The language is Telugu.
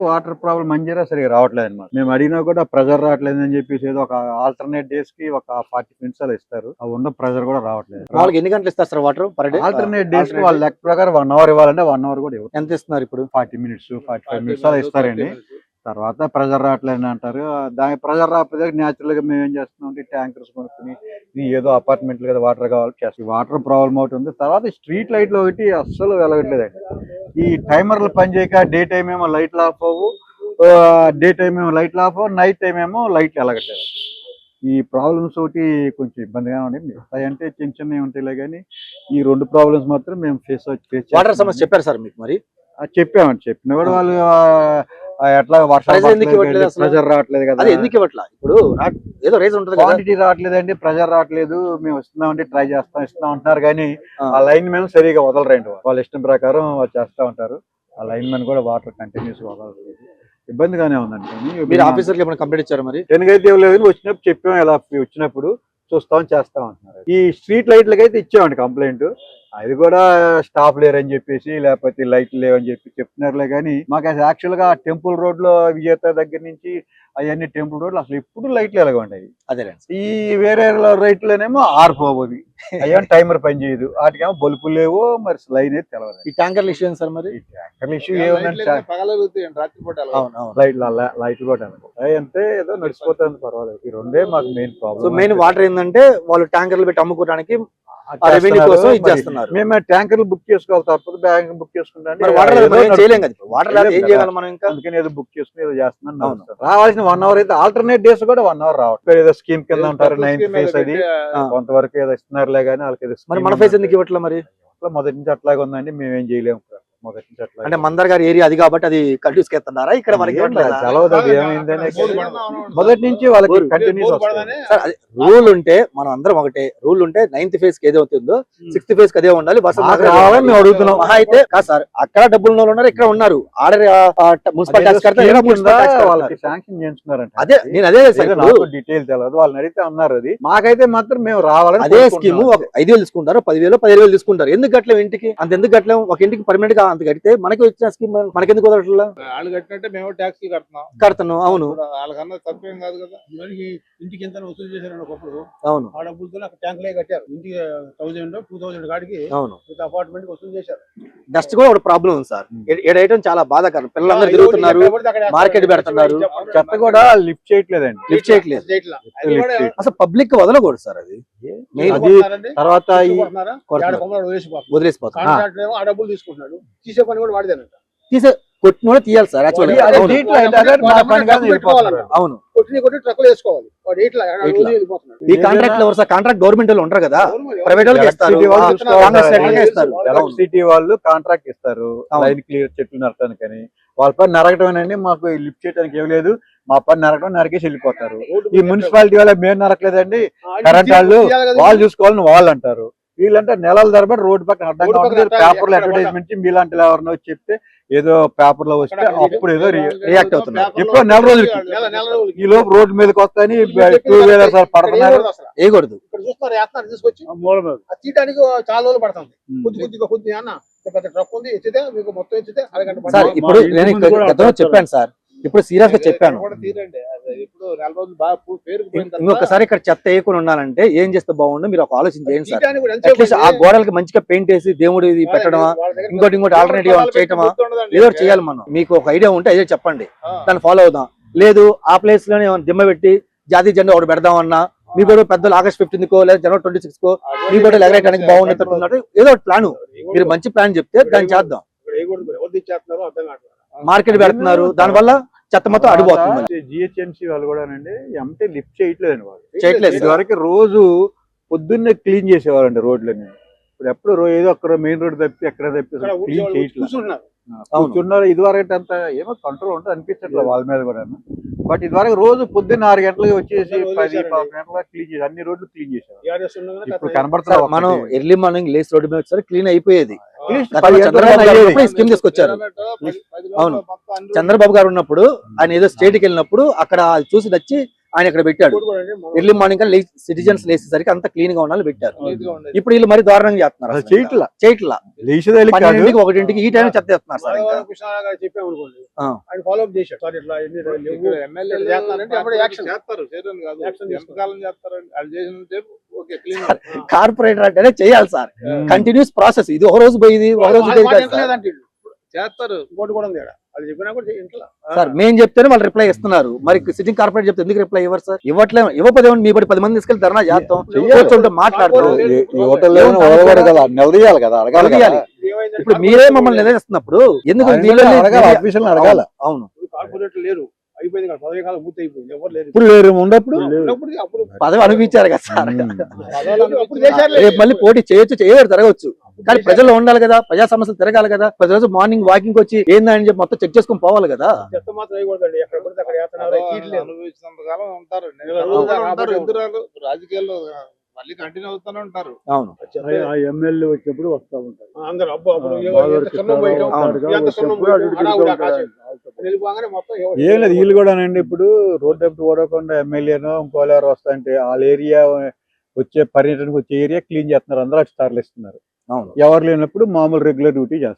వాటర్ ప్రాబ్లం మంజీరా సరిగ్గా రావట్లేదు అనమాట. మేము అడిగినా కూడా ప్రెజర్ రావట్లేదు అని చెప్పేసి ఏదో ఒక ఆల్టర్నేట్ డేస్ కి ఒక 40 మినిట్స్ అలా ఇస్తారు. ఆ ఉన్న ప్రెజర్ కూడా రావట్లేదు. వాళ్ళకి ఎన్ని గంటలు ఇస్తారు sir water per day? Alternate days కి వాళ్ళ లెక్క ప్రకారం 1 అవర్ ఇవ్వాలంటే 1 అవర్ కూడా ఇవ్వరు. ఎంత ఇస్తున్నారు ఇప్పుడు? 40 మినిట్స్ 45 మినిట్స్ అలా ఇస్తారండి. తర్వాత ప్రెజర్ రావట్లేదు అంటారు. దాని ప్రెజర్ రాకపోతే న్యాచురల్ గా మేము ఏం చేస్తున్నాం అంటే ట్యాంకర్స్ కొనుక్కుని ఏదో అపార్ట్మెంట్ కదా వాటర్ కావాలి చేస్తాం. వాటర్ ప్రాబ్లం ఒకటి ఉంది. తర్వాత స్ట్రీట్ లైట్లు ఒకటి అస్సలు వెలగట్లేదండి. ఈ టైమర్లు పనిచేయక డే టైం ఏమో లైట్లు ఆఫ్ అవ్వు, డే టైం ఏమో లైట్లు ఆఫ్ అవ్వు, నైట్ టైం ఏమో లైట్లు వెలగట్లేదు. ఈ ప్రాబ్లమ్స్ ఒకటి కొంచెం ఇబ్బందిగా ఉండి మిగతాయి అంటే చిన్న చిన్నవి ఉంటాయిలే కానీ ఈ 2 ప్రాబ్లమ్స్ మాత్రం మేము ఫేస్ వాటర్ సమస్య చెప్పారు సార్ మీకు? మరి చెప్పామండి. చెప్పిన కూడా వాళ్ళు ఎట్లా ప్రెజర్ రావట్లేదు కదా, ఎందుకు ఇవ్వట్లా? ఇప్పుడు ఏదో రీజన్ ఉంటుంది, క్వాంటిటీ రావట్లేదండి, ప్రెజర్ రావట్లేదు, మేము ఇస్తున్నామంటే ట్రై ఇస్తాం అంటున్నారు కానీ ఆ లైన్ మెన్ సరిగా వదలరండి. వాళ్ళ ఇష్టం ప్రకారం వాళ్ళు చేస్తా ఉంటారు. ఆ లైన్ మెన్ కూడా వాటర్ కంటిన్యూస్ వదలలేదు. ఇబ్బందిగానే ఉందండి. మీరు ఆఫీసర్కి ఏమైనా కంప్లైంట్ ఇచ్చారు? మరి దేనికైతే లేదు, వచ్చినప్పుడు చెప్పాం ఇలా వచ్చినప్పుడు చూస్తాం చేస్తాం అంటున్నారు. ఈ స్ట్రీట్ లైట్లకి అయితే ఇచ్చామండి కంప్లైంట్. అది కూడా స్టాఫ్ లేరని చెప్పేసి లేకపోతే లైట్లు లేవని చెప్పి చెప్తున్నారులే కానీ మాకు అసలు యాక్చువల్ గా టెంపుల్ రోడ్ లో విజేత దగ్గర నుంచి అవన్నీ టెంపుల్ రోడ్లు అసలు ఎప్పుడు లైట్లు ఎలాగ ఉంటాయి. అదే ఈ వేరే రైట్లోనేమో ఆరిపోబోవి, అయ్యో టైమర్ పని చేయదు, వాటికేమో బల్బులు లేవు, మరి లైన్ అయితే తెలవదు. ఈ ట్యాంకర్ల ఇష్యూ సార్? మరి ఈ ట్యాంకర్ల ఇష్యూ ఏముందంటే లైట్లు కూడా అంతే ఏదో నడిచిపోతుంది, పర్వాలేదు. ఈ 2 మాకు మెయిన్ ప్రాబ్లం. మెయిన్ వాటర్ ఏంటంటే వాళ్ళు ట్యాంకర్లు పెట్టి అమ్ముకోవడానికి కోసం ఇచ్చేస్తున్నారు. మేము ట్యాంకర్లు బుక్ చేసుకోవాలి తప్పదు, బ్యాంక్ బుక్ చేసుకుంటాం. అందుకని ఏదో బుక్ చేసుకుని ఏదో చేస్తున్నాం. రావాల్సిన 1 అవర్ అయితే ఆల్టర్నేట్ డేస్ కూడా 1 అవర్ రావట్లేదు. ఏదో స్కీమ్ కింద ఉంటారు 9th ఫేజ్, అది కొంతవరకు ఏదో ఇస్తున్నారులే కానీ వాళ్ళకి మన ఫేజ్ ఎందుకు ఇవ్వట్లేదు? మరి మొదటి నుంచి అట్లాగే ఉందండి, మేమేం చేయలేము. మొదటి నుంచి అట్లా అంటే మందర్ గారి ఏరియా అది కాబట్టి అది కల్యూసుకెళ్తున్నారా? ఇక్కడ మనకి మొదటి నుంచి వాళ్ళకి కంటిన్యూస్ రూల్ ఉంటే మనం అందరం ఒకటే రూల్ ఉంటే 9th ఫేజ్ కి ఏదో అవుతుందో 6th ఫేజ్ కి అదే ఉండాలి. బస్ మేము అడుగుతున్నాం. మహా అయితే కాదు సార్, అక్కడ డబ్బులు ఉన్నారు, ఇక్కడ ఉన్నారు. ఆర్డర్ మున్సిపల్ వాళ్ళకి శాంక్షన్ చేస్తున్నారంట. అదే నేను అదే డీటెయిల్ తెలియదు, వాళ్ళని అడిగితే అన్నారు. అది మాకైతే మాత్రం మేము రావాలని అదే స్కీమ్ 5,000 తీసుకుంటారు, 10,000 15,000 తీసుకుంటారు. ఎందుకు గట్లేం? ఇంటికి అంత ఎందుకు గట్లేం? ఒక ఇంటికి పర్మనెంట్ గా అంత కడితే మనకి వచ్చిన స్కీమ్ మనకెందుకు కుదరట్లా? వాళ్ళు కట్టినట్టే మేము ట్యాక్స్ కడతాను. అవును, వాళ్ళకన్నా తప్పేం కాదు కదా. ఇంటికి ఎంత వసూలు చేశారు ఒకప్పుడు. అవును, ఆ డబ్బులతో అక్కడ ట్యాంకులే కట్టారు. ఇంటికి 1000 2,000 కాడికి అవును అపార్ట్మెంట్ వసూలు చేశారు. డస్ట్ కూడా ఒక ప్రాబ్లం ఉంది సార్. ఏడైతే చాలా బాధాకరం. పిల్లలందరూ తిరుగుతున్నారు, మార్కెట్ పెడుతున్నారు, చెత్త కూడా లిఫ్ట్ చేయట్లేదండి. లిఫ్ట్ చేయట్లేదు అసలు. పబ్లిక్ వదలకూడదు సార్. అది తర్వాత వదిలేసిపోతారు. ఆ డబ్బులు తీసుకుంటున్నాడు, తీసే పని కూడా వాడిదేనంట. తీసే కొట్టిన కూడా తీయాలి సార్. అవును, కొట్టి ట్రక్కులు వేసుకోవాలి. ఈ కాంట్రాక్ట్ ఎవరు సార్? కాంట్రాక్ట్ గవర్నమెంట్ వాళ్ళు ఉంటారు కదా, ప్రైవేట్ వాళ్ళకి ఇస్తారు. ఎలక్ట్రిసిటీ వాళ్ళు కాంట్రాక్ట్ ఇస్తారు లైన్ క్లియర్ చెట్లు నరకడానికని. వాళ్ళ పని నరకటమేనండి, మాకు లిఫ్ట్ చేయడానికి ఏం లేదు. మా పని నరకడం నరికేసి వెళ్ళిపోతారు. ఈ మున్సిపాలిటీ వాళ్ళ మేము నరకలేదండి, కరెంట్ వాళ్ళు చూసుకోవాలని వాళ్ళు అంటారు. వీళ్ళంటే నెలల తరబడి రోడ్డు పక్కన అడ్డంగా ఉంటుంది. పేపర్లో అడ్వర్టైజ్మెంట్ మీలాంటి ఎవరినో చెప్తే ఏదో పేపర్ లో వస్తే అప్పుడు ఏదో రియాక్ట్ అవుతున్నారు. ఎప్పుడో నెల రోజులకి ఈ లోపు రోడ్డు మీదకి వస్తాయని 2 వీలర్స్ పడుతున్నారు. వేయకూడదు. తీసుకొచ్చి తీయడానికి చాలా రోజులు పడుతుంది. కొద్ది అన్న పెద్ద ట్రక్ ఉంది, ఎత్తితే మీకు మొత్తం ఎత్తితే అరగంట. సార్ ఇప్పుడు నేను చెప్పాను సార్, ఇప్పుడు సీరియస్ గా చెప్పాను. ఇంకొకసారి ఇక్కడ చెత్త వేయకుండా ఉండాలంటే ఏం చేస్తే బాగుండు మీరు ఒక ఆలోచన చేయండి సార్. అట్లీస్ట్ ఆ గోడలకి మంచిగా పెయింట్ వేసి దేవుడి పెట్టడమా, ఇంకోటి ఆల్టర్నేటివ్ చేయటమా, ఏదో చేయాలి మనం. మీకు ఒక ఐడియా ఉంటే అదే చెప్పండి, దాన్ని ఫాలో అవుదాం. లేదు ఆ ప్లేస్ లోనే దిమ్మ పెట్టి జాతీయ జెండా ఒకటి పెడదామన్నా, మీ కూడా పెద్దలు August 15 కో లేదా January 26 కో మీ కూడా ఎగరేయడానికి బాగుంటుంది. ఏదో ఒక ప్లాన్, మీరు మంచి ప్లాన్ చెప్తే దాన్ని చేద్దాం. మార్కెట్ పెడుతున్నారు, దాని వల్ల చెత్త మొత్తం అడిపోతుంది. జిహెచ్ఎంసీ వాళ్ళు కూడా ఎంటే లిఫ్ట్ చేయట్లేదండి. వాళ్ళు చేయట్లేదు. ఇదివరకు రోజు పొద్దున్నే క్లీన్ చేసేవారండి రోడ్లని. ఇప్పుడు ఎప్పుడు ఏదో ఒక్క మెయిన్ రోడ్ తప్పి ఎక్కడ తప్పి క్లీన్ చేయట్లేదు. కూర్చున్నారు. ఇదివరకు అంతా ఏమో కంట్రోల్ ఉంటుంది అనిపించట్లేదు వాళ్ళ మీద కూడా. బట్ ఇదివరకు రోజు పొద్దున్న 6 గంటలకు వచ్చేసి 10-12 గంటలకు క్లీన్ చేసి అన్ని రోడ్లు క్లీన్ చేసేవారు. ఇప్పుడు కనబడుతుంది. మనం ఎర్లీ మార్నింగ్ లేస్ రోడ్డు మీద వచ్చారు, క్లీన్ అయిపోయేది. స్కీమ్ తీసుకొచ్చారు. అవును, చంద్రబాబు గారు ఉన్నప్పుడు ఆయన ఏదో స్టేట్కి వెళ్ళినప్పుడు అక్కడ చూసి వచ్చి ఆయన ఇక్కడ పెట్టాడు. ఎర్లీ మార్నింగ్ సిటిజన్స్ లేసేసరికి అంత క్లీన్ గా ఉండాలని పెట్టారు. ఇప్పుడు వీళ్ళు మరి దారుణంగా చేస్తున్నారు. అసలు చేయట్లా లేచేదేలి కాదు. 12ంటికి 1ంటికి ఈ టైం చెత్త చేస్తున్నారు సార్. ఇంకా కృష్ణారావు గారు చెప్పామనుకోండి, ఆ. ఆయన ఫాలో అప్ చేశాడు సార్. ఇట్లా ఎన్ని లేవు, ఎమ్మెల్యేలు చేస్తున్నారంటే అప్పుడే యాక్షన్ చేస్తారు, చేయడం కాదు. యాక్షన్ ఎంతకాలం చేస్తారు వాళ్ళు చేసినంతసేపు ఓకే క్లీన్. కార్పొరేటర్ అంటేనే చేయాలి సార్. Continuous process. ఇది ఒక రోజు పోయింది ఒక రోజు ఇది కాదు సార్. లేదంటే చేస్తారు. ఇంకోటి కూడా ఉంది. వాళ్ళు చెప్పినా కూడా ఇంట్లో సార్ మేము చెప్తేనే వాళ్ళు రిప్లై ఇస్తున్నారు. మరి సిట్టింగ్ కార్పొరేట్ చెప్తే ఎందుకు రిప్లై ఇవ్వరు సార్? ఇవ్వకపోతే మీ పడి 10 మంది తీసుకెళ్లి ధర్నా చేస్తాం, కూర్చుంటే మాట్లాడతాం. ఈ హోటల్ కదా నిలదీయాలి కదా, అడగాలి కదా. ఏమైందంటే ఇప్పుడు మీరే మమ్మల్ని నిలదీస్తున్నప్పుడు ఎందుకు ఆఫీసులు అడగాల. అవును, కార్పొరేటర్ లేరు, అయిపోయింది కదా, పదవి కాలం పూర్తి అయిపోయింది, ఎవరు లేరు. ఇప్పుడు లేరు, ఉండప్పుడు అప్పుడు పదవి అనిపించారు కదా సార్. అప్పుడు చేశారులే. రేపు మళ్ళీ పోటీ చేయొచ్చు, తిరగవచ్చు. కానీ ప్రజల్లో ఉండాలి కదా, ప్రజా సమస్యలు తిరగాలి కదా. ప్రతిరోజు మార్నింగ్ వాకింగ్ వచ్చి ఏందని చెప్పి మొత్తం చెక్ చేసుకుని పోవాలి కదా. చెత్త మాత్రం వేయకూడదండి. ఎక్కడ పడితే అక్కడ వేస్తున్నారు, కీట్లేదు. అనుభవించినంత కాలం ఉంటారు. ఉంటారు. ఎదురాలు రాజకీయాల్లో మళ్ళీ కంటిన్యూ అవుతూనే ఉంటారు. అవును, ఎమ్మెల్యే వచ్చినప్పుడు వస్తా ఉంటారు. అందరూ అబ్బో అప్పుడు ఎంత సున్నం పోయటం, ఎంత సున్నం పోయటం, హడావుడి ఆకాశం. వెళ్ళిపోగానే మొత్తం ఏం లేదు. వీళ్ళు కూడానండి ఇప్పుడు రోడ్డు ఎప్పుడు ఓడకుండా ఎమ్మెల్యేనో ఇంకోళ్ళు ఎవరు వస్తా అంటే వాళ్ళ ఏరియా వచ్చే పర్యటనకు వచ్చే ఏరియా క్లీన్ చేస్తున్నారు, అందరూ స్టార్లు ఇస్తున్నారు. అవును. ఎవరు లేనప్పుడు మామూలు రెగ్యులర్ డ్యూటీ చేస్తారు.